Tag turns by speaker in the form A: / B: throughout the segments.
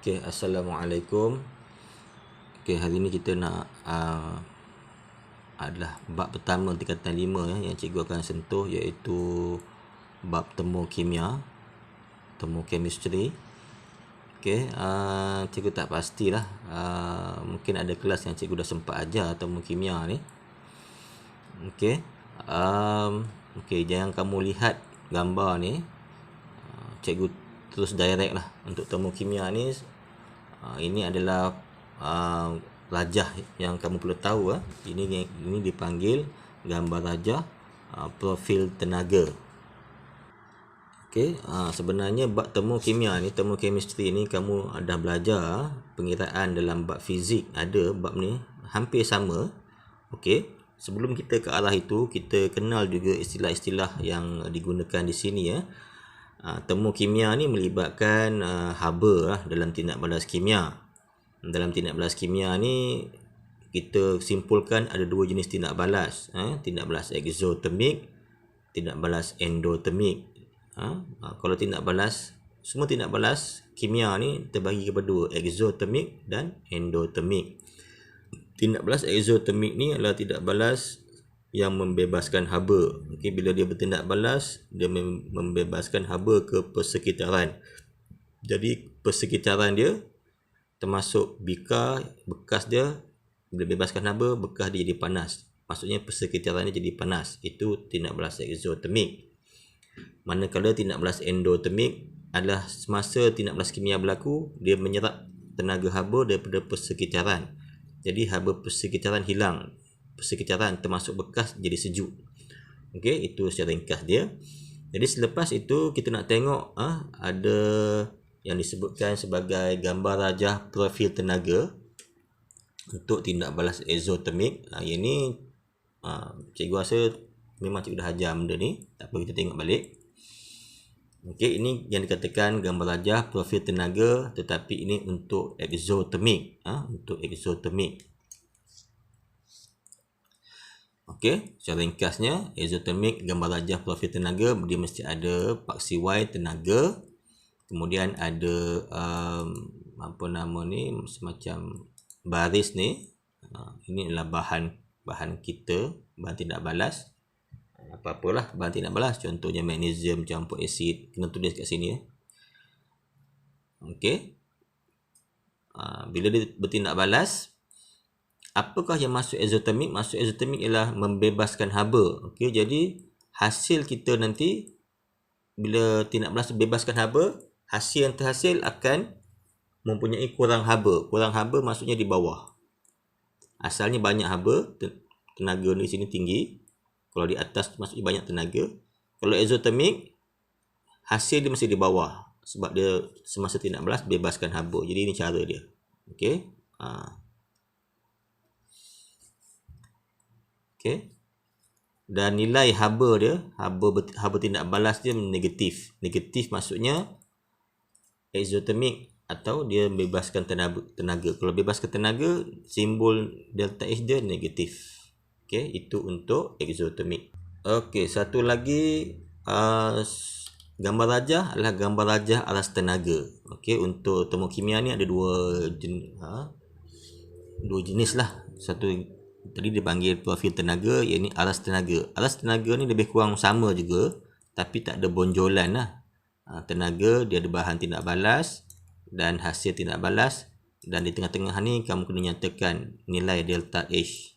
A: Okey, Assalamualaikum. Okey, hari ni kita nak adalah bab pertama tingkatan 5 yang cikgu akan sentuh, iaitu bab temu kimia, temu chemistry. Okey, cikgu tak pastilah, mungkin ada kelas yang cikgu dah sempat ajar temu kimia ni. Okey, okey, jangan kamu lihat gambar ni, cikgu terus direct lah untuk temu kimia ni. Ini adalah rajah yang kamu perlu tahu. Ini dipanggil gambar rajah profil tenaga. Okey, sebenarnya bab temu kimia ni, temu chemistry ni kamu dah belajar pengiraan dalam bab fizik, ada bab ni hampir sama. Okey, sebelum kita ke arah itu, kita kenal juga istilah-istilah yang digunakan di sini ya. Temu kimia ni melibatkan haba dalam tindak balas kimia. Dalam tindak balas kimia ni kita simpulkan ada dua jenis tindak balas, tindak balas exothermic, tindak balas endotermic. Kalau tindak balas, semua tindak balas kimia ni terbagi kepada dua, exothermic dan endotermic. Tindak balas exothermic ni adalah tindak balas yang membebaskan haba. Okey, bila dia bertindak balas, dia membebaskan haba ke persekitaran. Jadi persekitaran dia termasuk bikar, bekas dia bila bebaskan haba, bekas dia jadi panas. Maksudnya persekitaran dia jadi panas. Itu tindak balas exothermic. Manakala tindak balas endotermic adalah semasa tindak balas kimia berlaku, dia menyerap tenaga haba daripada persekitaran. Jadi haba persekitaran hilang. Persekitaran termasuk bekas jadi sejuk. Okey, itu secara ringkas dia. Jadi selepas itu kita nak tengok ada yang disebutkan sebagai gambar rajah profil tenaga untuk tindak balas exothermic. Yang ni cikgu rasa memang cikgu dah ajar benda ni, tak apa, kita tengok balik. Okey, ini yang dikatakan gambar rajah profil tenaga, tetapi ini untuk exothermic, untuk exothermic. Okey, secara ringkasnya, exothermic gambar rajah profil tenaga, dia mesti ada paksi Y tenaga, kemudian ada apa nama ni, semacam baris ni. Ini adalah bahan kita, bahan tindak balas. Apa-apalah bahan tindak balas, contohnya magnesium campur asid, kena tulis kat sini. Okey, bila dia bertindak balas, apakah yang masuk exothermic? Masuk exothermic ialah membebaskan haba. Okey, jadi hasil kita nanti bila tindak balas bebaskan haba, hasil yang terhasil akan mempunyai kurang haba. Kurang haba maksudnya di bawah. Asalnya banyak haba, tenaga di sini tinggi. Kalau di atas maksudnya banyak tenaga. Kalau exothermic, hasil dia mesti di bawah sebab dia semasa tindak balas bebaskan haba. Jadi ini cara dia. Okey. Okey. Dan nilai haba dia, haba tindak balas dia negatif. Negatif maksudnya exothermic atau dia bebaskan tenaga. Kalau bebaskan tenaga, simbol delta H dia negatif. Okey, itu untuk exothermic. Okey, satu lagi gambar rajah adalah gambar rajah aras tenaga. Okey, untuk termokimia ni ada dua jenis lah. Satu tadi dipanggil profil tenaga, iaitu aras tenaga. Aras tenaga ni lebih kurang sama juga, tapi tak ada bonjolan lah. Tenaga dia ada bahan tindak balas dan hasil tindak balas, dan di tengah-tengah ni kamu kena nyatakan nilai delta H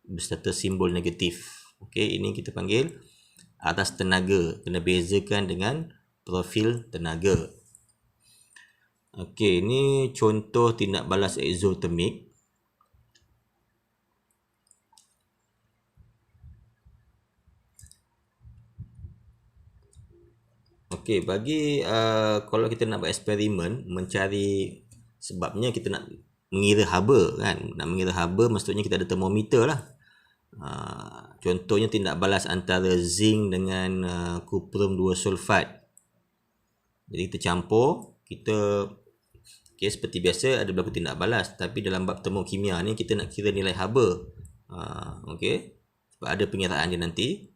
A: beserta simbol negatif. Okey, ini kita panggil aras tenaga. Kena bezakan dengan profil tenaga. Okey, ini contoh tindak balas exothermic. Okey, bagi kalau kita nak buat eksperimen, mencari sebabnya kita nak mengira haba kan. Nak mengira haba maksudnya kita ada termometer lah. Contohnya tindak balas antara zinc dengan kuprum 2 sulfat. Jadi kita campur, okey, seperti biasa ada berlaku tindak balas, tapi dalam bab termokimia ni kita nak kira nilai haba. Okey, sebab ada pengiraan dia nanti.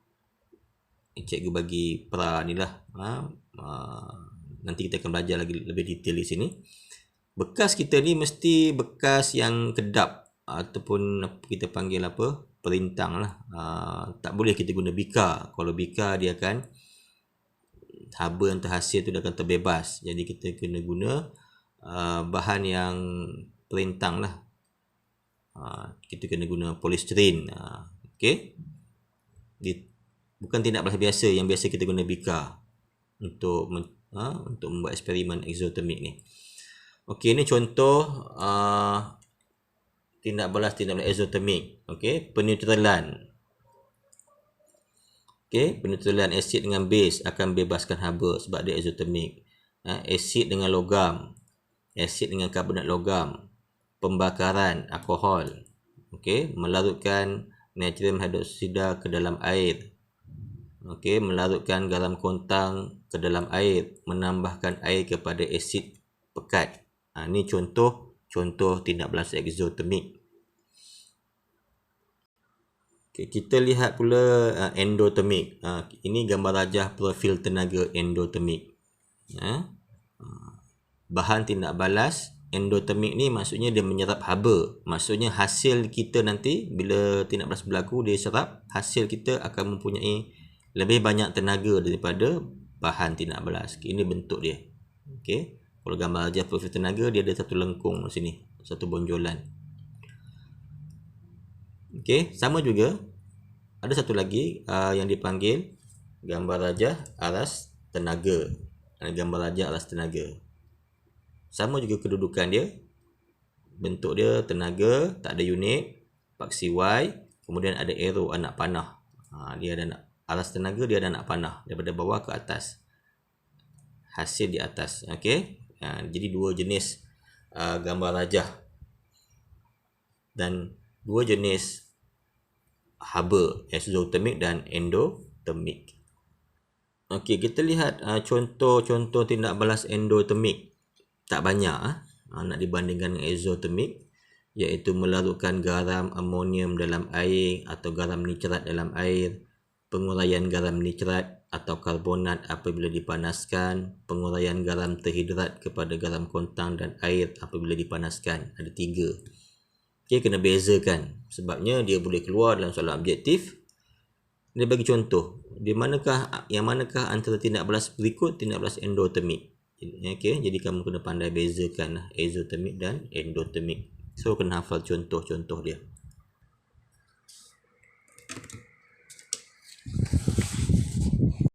A: Cikgu bagi pra ni lah. Nanti kita akan belajar lagi lebih detail di sini. Bekas kita ni mesti bekas yang kedap ataupun kita panggil apa, perintang lah. Tak boleh kita guna bika. Kalau bika dia akan haba yang terhasil tu dia akan terbebas. Jadi kita kena guna bahan yang perintang lah. Kita kena guna polystyrene. Okey. Bukan tindak balas biasa yang biasa kita guna bika untuk membuat eksperimen exothermic ni. Okey, ni contoh tindak balas exothermic. Okey, peneutralan. Okey, peneutralan asid dengan base akan bebaskan haba sebab dia exothermic. Asid dengan logam, asid dengan karbonat logam, pembakaran alkohol. Okey, melarutkan natrium hidroksida ke dalam air. Okey, melarutkan garam kontang ke dalam air, menambahkan air kepada asid pekat. Ni contoh tindak balas exothermic. Okay, kita lihat pula endothermic. Ini gambar rajah profil tenaga endothermic. Bahan tindak balas endothermic ni maksudnya dia menyerap haba. Maksudnya hasil kita nanti bila tindak balas berlaku, dia serap, hasil kita akan mempunyai lebih banyak tenaga daripada bahan tindak balas. Okay, ini bentuk dia. Okey. Kalau gambar rajah profil tenaga, dia ada satu lengkung di sini, satu bonjolan. Okey, sama juga ada satu lagi yang dipanggil gambar rajah aras tenaga. Gambar rajah aras tenaga. Sama juga kedudukan dia. Bentuk dia tenaga, tak ada unit, paksi Y, kemudian ada arrow anak panah. Dia ada aras tenaga, dia ada anak panah daripada bawah ke atas. Hasil di atas. Okey. Jadi dua jenis gambar rajah dan dua jenis haba, exothermic dan endothermic. Okey, kita lihat contoh-contoh tindak balas endothermic. Tak banyak nak dibandingkan dengan exothermic, iaitu melarutkan garam amonium dalam air atau garam nitrat dalam air, penguraian garam nitrat atau karbonat apabila dipanaskan, penguraian garam terhidrat kepada garam kontang dan air apabila dipanaskan. Ada 3. Okey, kena bezakan sebabnya dia boleh keluar dalam soalan objektif. Dia bagi contoh, yang manakah antara tindak balas berikut tindak balas endothermic. Okey, jadi kamu kena pandai bezakan exothermic dan endothermic. So kena hafal contoh-contoh dia.